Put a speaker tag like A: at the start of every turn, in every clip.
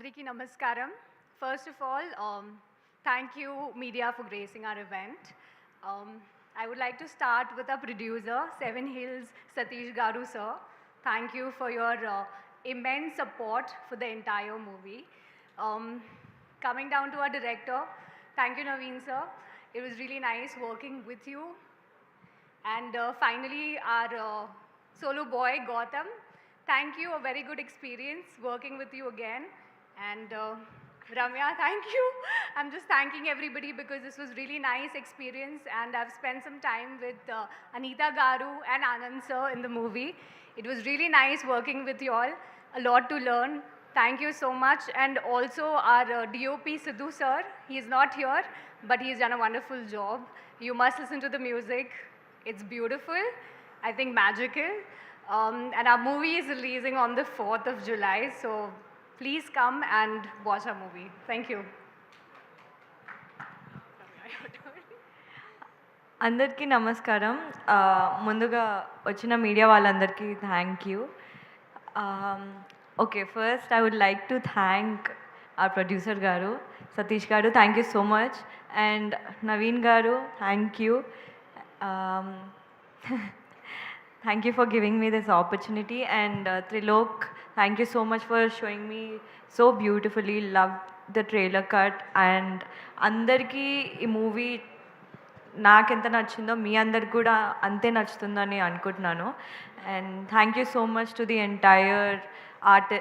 A: Andriki Namaskaram. First of all, thank you, media, for gracing our event. I would like to start with our producer, Seven Hills, Satish Garu sir. Thank you for your immense support for the entire movie. Coming down to our director, thank you, Naveen sir. It was really nice working with you. And finally, our solo boy, Gautam. Thank you, a very good experience working with you again. And Ramya, thank you. I'm just thanking everybody because this was really nice experience and I've spent some time with Anita Garu and Anand sir in the movie. It was really nice working with you all. A lot to learn. Thank you so much. And also our DOP Sidhu sir. He's not here, but he's done a wonderful job. You must listen to the music. It's beautiful, I think magical. And our movie is releasing on the 4th of July, so please come and watch our movie. Thank you.
B: అందరికీ నమస్కారం. ముందుగా వచ్చిన media వాళ్ళందరికీ thank you. Okay, first I would like to thank our producer గారు, సతీష్ గారు, thank you so much. And Naveen గారు, thank you. Thank you for giving me this opportunity. And Trilok, thank you so much for showing me so beautifully. Loved the trailer cut. And andarki ee movie నాకెంత నచ్చిందో మీ అందరికి కూడా అంతే నచ్చుతుందని అనుకుంటున్నాను. And thank you so much to the entire art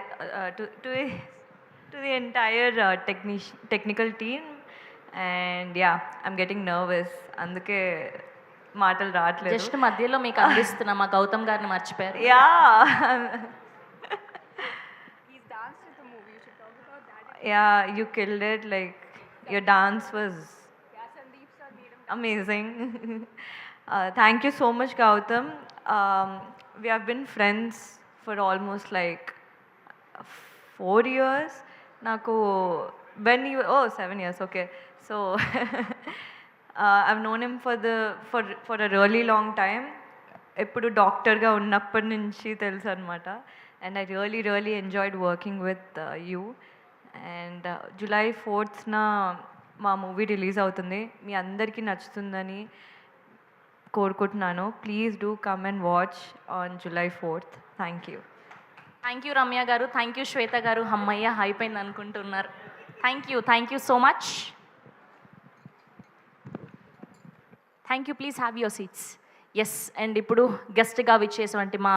B: to the entire technical team. And yeah, I'm getting nervous, అందుకే మాటలు రావట్లేదు.
C: జస్ట్ మధ్యలో మీకు అందిస్తున్నా, మా గౌతమ్ గారిని మర్చిపోయారు.
B: Yeah, yeah, you killed it. Like your dance was amazing. Thank you so much, Gautam. We have been friends for almost like 4 years. Naku, when you 7 years, okay. So I've known him for a really long time. ఎప్పుడు డాక్టర్గా ఉన్నప్పటి నుంచి తెలుసు అనమాట. And I really enjoyed working with you. And July 4th మా movie release అవుతుంది. మీ అందరికీ నచ్చుతుందని కోరుకుంటున్నాను. Please do come and watch on July 4th. Thank you.
C: Thank you Ramya garu, thank you Shweta garu. అమ్మయ్య అయిపోయింది అనుకుంటున్నారు. Thank you so much. Thank you. Please have your seats. Yes, and ఇప్పుడు గెస్ట్గా విచ్చేసినటువంటి మా